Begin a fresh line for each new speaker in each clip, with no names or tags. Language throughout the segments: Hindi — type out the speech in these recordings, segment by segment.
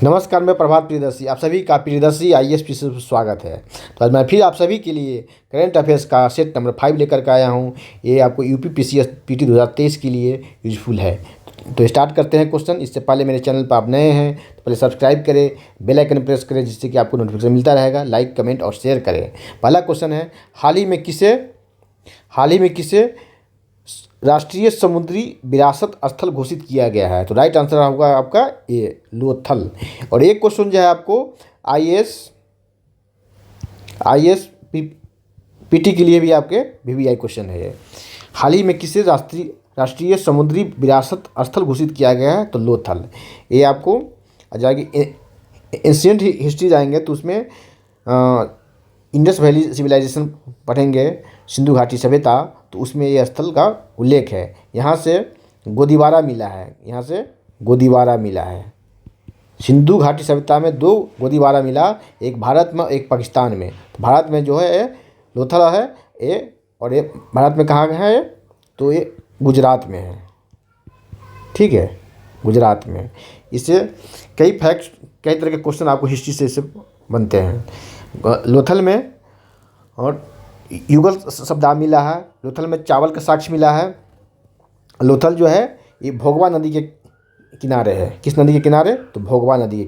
नमस्कार, मैं प्रभात प्रियदर्शी आप सभी का प्रियदर्शी आईएएस पी से स्वागत है। तो आज मैं फिर आप सभी के लिए करंट अफेयर्स का सेट नंबर 5 लेकर के आया हूँ। ये आपको यूपी पीसीएस पीटी 2023 के लिए यूजफुल है। तो स्टार्ट करते हैं क्वेश्चन। इससे पहले मेरे चैनल पर आप नए हैं तो पहले सब्सक्राइब करें, बेल आइकन प्रेस करें जिससे कि आपको नोटिफिकेशन मिलता रहेगा। लाइक, कमेंट और शेयर करें। पहला क्वेश्चन है, हाल ही में किसे राष्ट्रीय समुद्री विरासत स्थल घोषित किया गया है? तो राइट आंसर होगा आपका ए, लोथल। और एक क्वेश्चन जो है आपको आईएएस पीटी के लिए भी आपके वीवीआई क्वेश्चन है ये। हाल ही में किसे राष्ट्रीय समुद्री विरासत स्थल घोषित किया गया है? तो लोथल। ये आपको जाएगी एंशिएंट हिस्ट्री जाएंगे तो उसमें इंडस वैली सिविलाइजेशन पढ़ेंगे, सिंधु घाटी सभ्यता, तो उसमें ये स्थल का उल्लेख है। यहाँ से गोदीबारा मिला है। सिंधु घाटी सभ्यता में 2 गोदीबारा मिला, एक भारत में एक पाकिस्तान में। तो भारत में जो है लोथल है ये, और ये भारत में कहाँ है ये? तो ये गुजरात में है। ठीक है, गुजरात में। इससे कई फैक्ट्स, कई तरह के क्वेश्चन आपको हिस्ट्री से इससे बनते हैं। लोथल में और युगल शब्द मिला है। लोथल में चावल का साक्ष्य मिला है। लोथल जो है ये भोगवा नदी के किनारे है। किस नदी के किनारे? तो भोगवा नदी के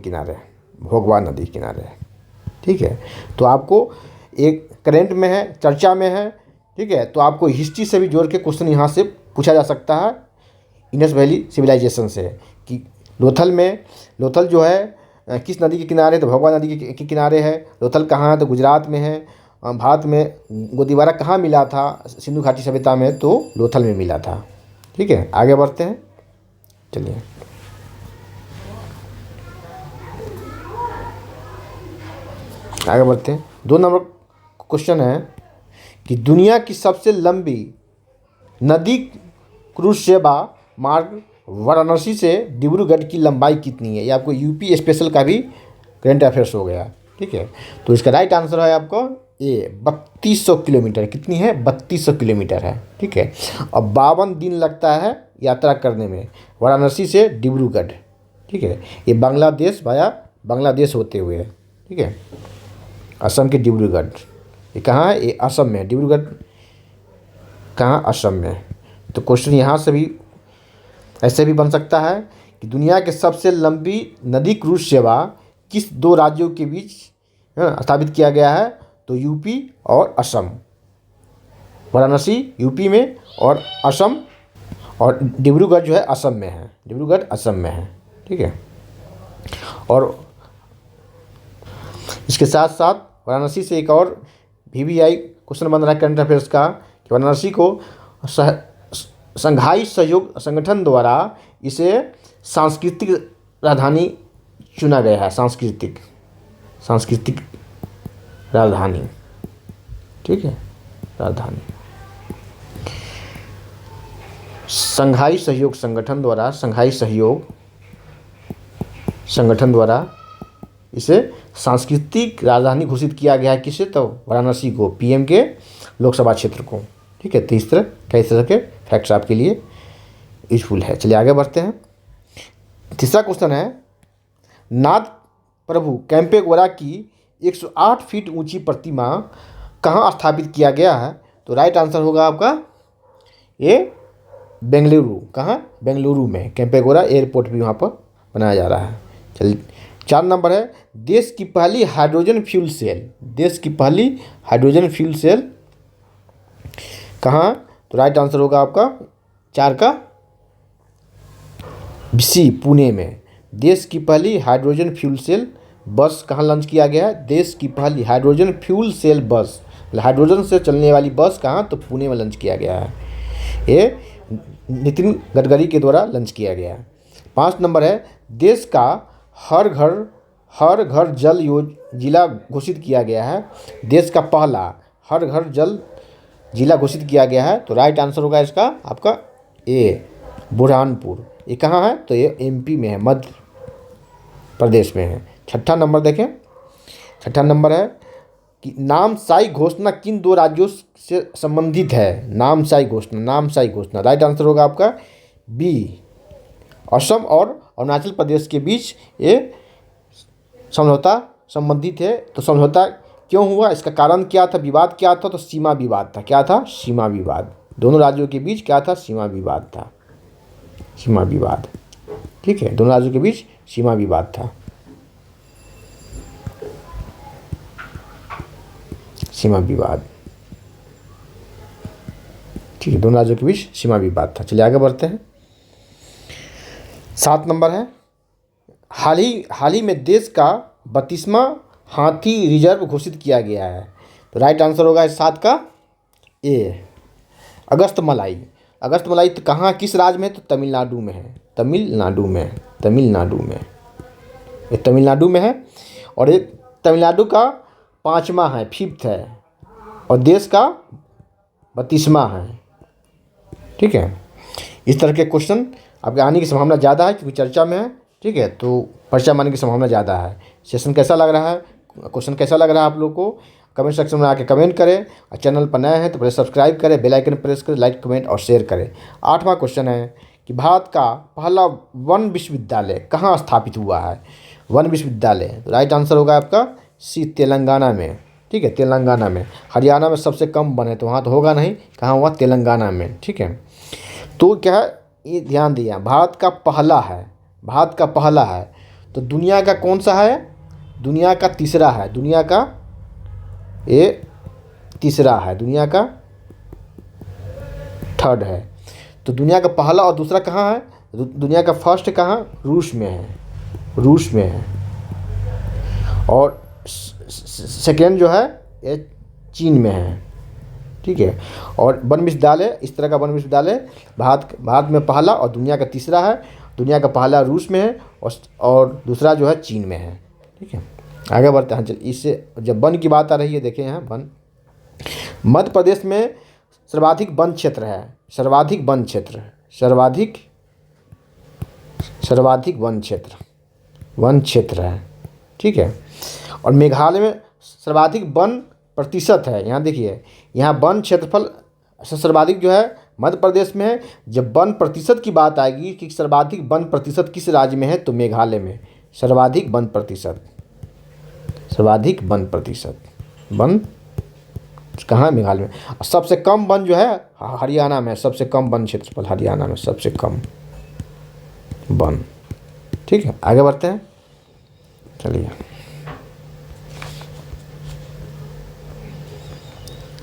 किनारे। ठीक है, तो आपको एक करेंट में है, चर्चा में है। ठीक है, तो आपको हिस्ट्री से भी जोड़ के क्वेश्चन यहाँ से पूछा जा सकता है इंडस वैली सिविलाइजेशन से कि लोथल जो है किस नदी के किनारे? तो भोगवा नदी के किनारे है। लोथल कहाँ है? तो गुजरात में है। भारत में गोदीबारा कहाँ मिला था? सिंधु घाटी सभ्यता में, तो लोथल में मिला था। ठीक है, आगे बढ़ते हैं। चलिए आगे बढ़ते हैं। 2 नंबर क्वेश्चन है कि दुनिया की सबसे लंबी नदी क्रूज सेवा मार्ग वाराणसी से डिब्रूगढ़ की लंबाई कितनी है? ये आपको यूपी स्पेशल का भी करंट अफेयर्स हो गया। ठीक है, तो इसका राइट आंसर है आपको ये 3200 किलोमीटर। कितनी है? 3200 किलोमीटर है। ठीक है, अब 52 दिन लगता है यात्रा करने में वाराणसी से डिब्रूगढ़। ठीक है, ये बांग्लादेश होते हुए। ठीक है, असम के डिब्रूगढ़। ये कहाँ है? ये असम में। डिब्रूगढ़ कहाँ? असम में। तो क्वेश्चन यहाँ से भी ऐसे भी बन सकता है कि दुनिया के सबसे लंबी नदी क्रूज सेवा किस 2 राज्यों के बीच स्थापित किया गया है? तो यूपी और असम। वाराणसी यूपी में और असम, और डिब्रूगढ़ जो है असम में है। डिब्रूगढ़ असम में है। ठीक है, और इसके साथ साथ वाराणसी से एक और वीवीआई क्वेश्चन बन रहा है करंट अफेयर्स का कि वाराणसी को संघाई सहयोग संगठन द्वारा इसे सांस्कृतिक राजधानी चुना गया है। सांस्कृतिक राजधानी। ठीक है, राजधानी संघाई सहयोग संगठन द्वारा इसे सांस्कृतिक राजधानी घोषित किया गया है। किसे? तो वाराणसी को, पीएम के लोकसभा क्षेत्र को। ठीक है, तो इस तरह कई तरह के फैक्ट्स आपके लिए यूजफुल है। चलिए आगे बढ़ते हैं। तीसरा क्वेश्चन है, नाथ प्रभु केम्पेगौड़ा की 108 फीट ऊंची प्रतिमा कहाँ स्थापित किया गया है? तो राइट आंसर होगा आपका ये बेंगलुरु। कहाँ? बेंगलुरु में। केम्पेगौड़ा एयरपोर्ट भी वहाँ पर बनाया जा रहा है। चलिए 4 नंबर है, देश की पहली हाइड्रोजन फ्यूल सेल कहाँ? तो राइट आंसर होगा आपका 4 का सी, पुणे में। देश की पहली हाइड्रोजन फ्यूल सेल बस कहाँ लॉन्च किया गया है? देश की पहली हाइड्रोजन फ्यूल सेल बस, हाइड्रोजन से चलने वाली बस कहाँ? तो पुणे में लॉन्च किया गया है। ये नितिन गडकरी के द्वारा लॉन्च किया गया है। 5 नंबर है, देश का हर घर जल जिला घोषित किया गया है। देश का पहला हर घर जल जिला घोषित किया गया है। तो राइट आंसर होगा इसका आपका ए, बुरहानपुर। ये कहाँ है? तो ये एमपी में है, मध्य प्रदेश में है। 6ठा नंबर देखें। 6ठा नंबर है कि नामसाई घोषणा किन 2 राज्यों से संबंधित है? नामसाई घोषणा। राइट आंसर होगा आपका बी, असम और अरुणाचल प्रदेश के बीच ये समझौता संबंधी थे। तो समझौता क्यों हुआ, इसका कारण क्या था, विवाद क्या था, तो सीमा विवाद था। क्या था, सीमा विवाद। दोनों राज्यों के बीच क्या था, सीमा विवाद था। सीमा विवाद, ठीक है, दोनों राज्यों के बीच सीमा विवाद था। सीमा विवाद, ठीक है, दोनों राज्यों के बीच सीमा विवाद था। चलिए आगे बढ़ते हैं। 7 नंबर है, हाल ही में देश का 32वां हाथी रिजर्व घोषित किया गया है। तो राइट आंसर होगा इस 7 का ए, अगस्तमलाई। अगस्तमलाई तो कहाँ, किस राज्य में है, तो तमिलनाडु में है। तमिलनाडु में, तमिलनाडु में, ये तमिलनाडु में है। और ये तमिलनाडु का 5वां है, 5th है, और देश का 32वां है, ठीक है। इस तरह के क्वेश्चन आपके आने की संभावना ज़्यादा है, क्योंकि चर्चा में है, ठीक है, तो परीक्षा में आने की संभावना ज़्यादा है। सेशन कैसा लग रहा है, क्वेश्चन कैसा लग रहा है आप लोग को, कमेंट सेक्शन में आके कमेंट करें। और चैनल पर नए हैं तो पहले सब्सक्राइब करें, बेल आइकन प्रेस करें, लाइक कमेंट और शेयर करें। 8वां क्वेश्चन है कि भारत का पहला वन विश्वविद्यालय कहाँ स्थापित हुआ है। वन विश्वविद्यालय, तो राइट आंसर होगा आपका सी, तेलंगाना में, ठीक है, तेलंगाना में। हरियाणा में सबसे कम वन है, तो वहाँ तो होगा नहीं, कहाँ हुआ, तेलंगाना में, ठीक है। तो क्या है, ये ध्यान दिया, भारत का पहला है, भारत का पहला है। तो दुनिया का कौन सा है, दुनिया का तीसरा है, दुनिया का ये तीसरा है, दुनिया का 3rd है। तो दुनिया का पहला और दूसरा कहाँ है, दुनिया का फर्स्ट कहाँ, रूस में है, रूस में है। और सेकेंड जो है ये चीन में है, ठीक है। और वन विश्वविद्यालय, इस तरह का वन विश्वविद्यालय भारत में पहला और दुनिया का तीसरा है। दुनिया का पहला रूस में है और दूसरा जो है चीन में है, ठीक है। आगे बढ़ते हैं। इससे जब वन की बात आ रही है, देखें यहाँ वन, मध्य प्रदेश में सर्वाधिक वन क्षेत्र है, सर्वाधिक वन क्षेत्र, सर्वाधिक वन क्षेत्र है, ठीक है। और मेघालय में सर्वाधिक वन प्रतिशत है। यहाँ देखिए, यहाँ वन क्षेत्रफल सर्वाधिक जो है मध्य प्रदेश में है। जब वन प्रतिशत की बात आएगी कि सर्वाधिक वन प्रतिशत किस राज्य में है, तो मेघालय में सर्वाधिक वन प्रतिशत, सर्वाधिक वन प्रतिशत वन कहाँ है, मेघालय में। और सबसे कम वन जो है हरियाणा में, सबसे कम वन क्षेत्रफल हरियाणा में, सबसे कम वन, ठीक है। आगे बढ़ते हैं, चलिए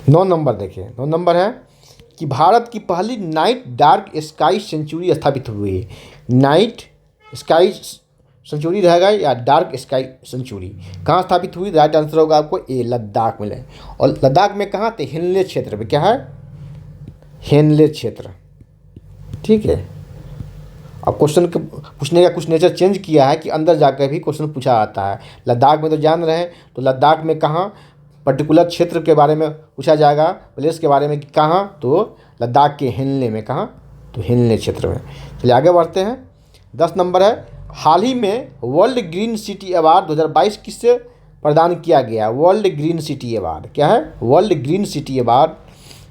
9 नंबर देखिए। 9 नंबर है कि भारत की पहली नाइट डार्क स्काई सेंचुरी स्थापित हुई है। नाइट स्काई सेंचुरी रहेगा या डार्क स्काई सेंचुरी, कहाँ स्थापित हुई, राइट आंसर होगा आपको ए, लद्दाख में। और लद्दाख में कहाँ, थे हेनले क्षेत्र में, क्या है, हेनले क्षेत्र, ठीक है। अब क्वेश्चन पूछने का कुछ नेचर चेंज किया है कि अंदर जाकर भी क्वेश्चन पूछा आता है। लद्दाख में तो जान रहे हैं, तो लद्दाख में कहाँ, पर्टिकुलर क्षेत्र के बारे में पूछा जाएगा, प्लेस के बारे में कहाँ, तो लद्दाख के हेनले में, कहाँ, तो हेनले क्षेत्र में। चलिए आगे बढ़ते हैं। 10 नंबर है, हाल ही में वर्ल्ड ग्रीन सिटी अवार्ड 2022 किससे प्रदान किया गया। वर्ल्ड ग्रीन सिटी अवार्ड, क्या है, वर्ल्ड ग्रीन सिटी अवार्ड,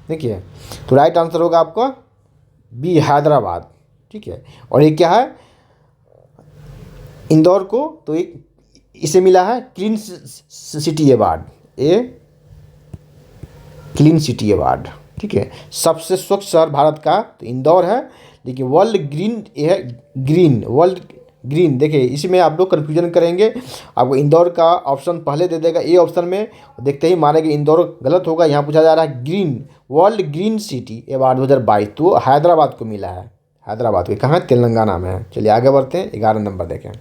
देखिए, तो राइट आंसर होगा आपका बी, हैदराबाद, ठीक है। और ये क्या है, इंदौर को तो एक इसे मिला है clean city award, a clean city award, ठीक है। सबसे स्वच्छ शहर भारत का तो इंदौर है, लेकिन वर्ल्ड ग्रीन, ये है ग्रीन, वर्ल्ड ग्रीन। देखिए इसमें आप लोग कन्फ्यूजन करेंगे, आपको इंदौर का ऑप्शन पहले दे देगा ए ऑप्शन में, देखते ही मानेंगे इंदौर गलत होगा। यहाँ पूछा जा रहा है green, world green city award 2022, तो हैदराबाद को मिला है, हैदराबाद के, कहाँ, तेलंगाना में है। चलिए आगे बढ़ते हैं। 11 नंबर देखें,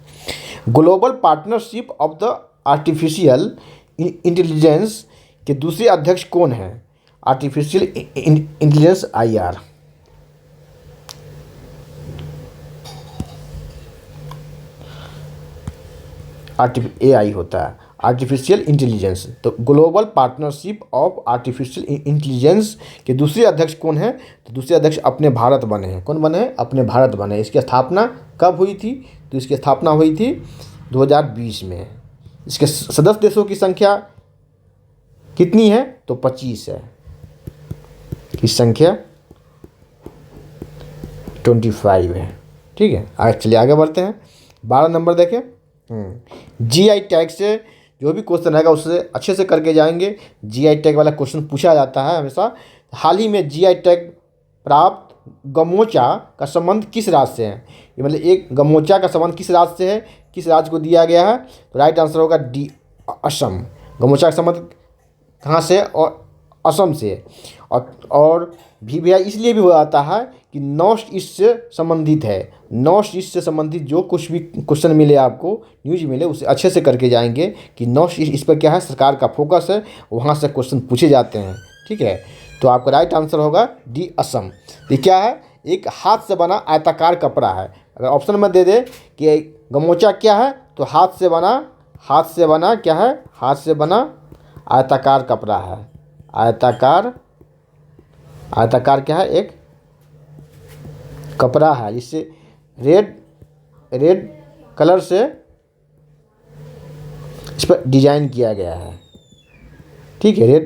global partnership of the artificial intelligence के दूसरे अध्यक्ष कौन हैं। आर्टिफिशियल इंटेलिजेंस IR, AI होता है आर्टिफिशियल इंटेलिजेंस। तो global partnership of artificial intelligence के दूसरे अध्यक्ष कौन है, तो दूसरे अध्यक्ष अपने भारत बने हैं। कौन बने हैं, अपने भारत बने। इसकी स्थापना कब हुई थी, तो इसकी स्थापना हुई थी 2020 में। इसके सदस्य देशों की संख्या कितनी है, तो 25 है, की संख्या 25 है, ठीक है। चलिए आगे बढ़ते हैं। 12 नंबर देखें, जीआई टैग से जो भी क्वेश्चन रहेगा उससे अच्छे से करके जाएंगे। जीआई टैग वाला क्वेश्चन पूछा जाता है हमेशा। हाल ही में जीआई टैग प्राप्त गमोचा का संबंध किस राज्य से है? ये मतलब एक गमोचा का संबंध किस राज्य से है, किस राज्य को दिया गया है? तो राइट आंसर होगा डी, असम। गमोचा का संबंध कहाँ से? और असम से। और भी भैया इसलिए भी हो जाता है कि नॉर्थ ईस्ट से संबंधित है। नॉर्थ ईस्ट से संबंधित जो कुछ भी क्वेश्चन मिले आपको, न्यूज मिले, उसे अच्छे से करके जाएंगे कि नॉर्थ ईस्ट इस पर क्या है, सरकार का फोकस है, वहाँ से क्वेश्चन पूछे जाते हैं। ठीक है, तो आपका राइट आंसर होगा डी, असम। ये क्या है? एक हाथ से बना आयताकार कपड़ा है। अगर ऑप्शन में दे दे कि गमोचा क्या है, तो हाथ से बना क्या है? हाथ से बना आयताकार कपड़ा है। आयताकार क्या है? एक कपड़ा है जिससे रेड कलर से इस पर डिजाइन किया गया है। ठीक है,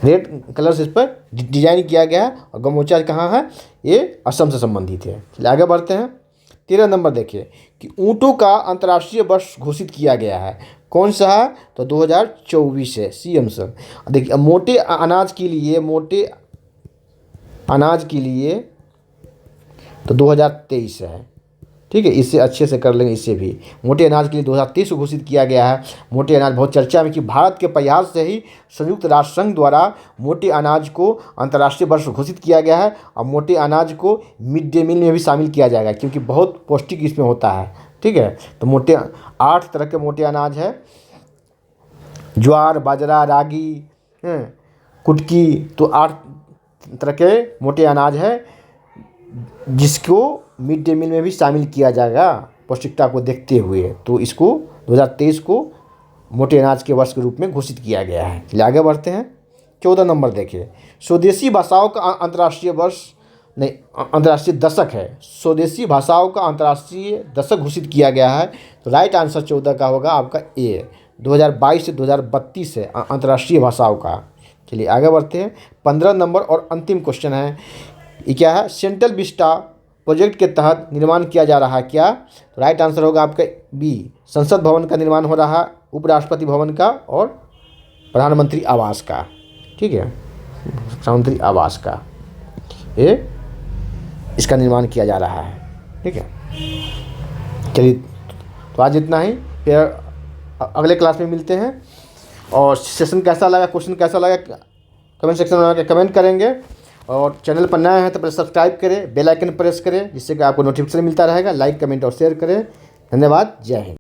रेड कलर से इस पर डिजाइन किया गया है। और गमोचा कहाँ है? ये असम से संबंधित है। चलिए आगे बढ़ते हैं। 13 नंबर देखिए कि ऊँटों का अंतर्राष्ट्रीय वर्ष घोषित किया गया है। कौन सा है? तो 2024 है, सीएम सर। देखिए मोटे अनाज के लिए तो 2023 है। ठीक है, इससे अच्छे से कर लेंगे। इससे भी मोटे अनाज के लिए 2023 को घोषित किया गया है। मोटे अनाज बहुत चर्चा में कि भारत के प्रयास से ही संयुक्त राष्ट्र संघ द्वारा मोटे अनाज को अंतर्राष्ट्रीय वर्ष घोषित किया गया है। और मोटे अनाज को मिड डे मील में भी शामिल किया जाएगा क्योंकि बहुत पौष्टिक इसमें होता है। ठीक है, तो 8 तरह के मोटे अनाज है। ज्वार, बाजरा, रागी, कुटकी, तो 8 तरह के मोटे अनाज है जिसको मिड डे मील में भी शामिल किया जाएगा पौष्टिकता को देखते हुए। तो इसको 2023 को मोटे अनाज के वर्ष के रूप में घोषित किया गया है। चलिए आगे बढ़ते हैं। 14 नंबर देखिए, स्वदेशी भाषाओं का अंतर्राष्ट्रीय दशक है। स्वदेशी भाषाओं का अंतर्राष्ट्रीय दशक घोषित किया गया है। तो राइट आंसर 14 का होगा आपका ए। 2022 से 2032 है अंतर्राष्ट्रीय भाषाओं का। चलिए आगे बढ़ते हैं। 15 नंबर और अंतिम क्वेश्चन है। ये क्या है? सेंट्रल विस्टा प्रोजेक्ट के तहत निर्माण किया जा रहा है क्या? तो राइट आंसर होगा आपका बी, संसद भवन का निर्माण हो रहा है, उपराष्ट्रपति भवन का और प्रधानमंत्री आवास का। ठीक है, प्रधानमंत्री आवास का ये इसका निर्माण किया जा रहा है। ठीक है, चलिए तो आज इतना ही, फिर अगले क्लास में मिलते हैं। और सेशन कैसा लगा, क्वेश्चन कैसा लगा, कमेंट सेक्शन में आकर कमेंट करेंगे। और चैनल पर नया है तो पहले सब्सक्राइब करें, बेल आइकन प्रेस करें जिससे कि आपको नोटिफिकेशन मिलता रहेगा। लाइक, कमेंट और शेयर करें। धन्यवाद। जय हिंद।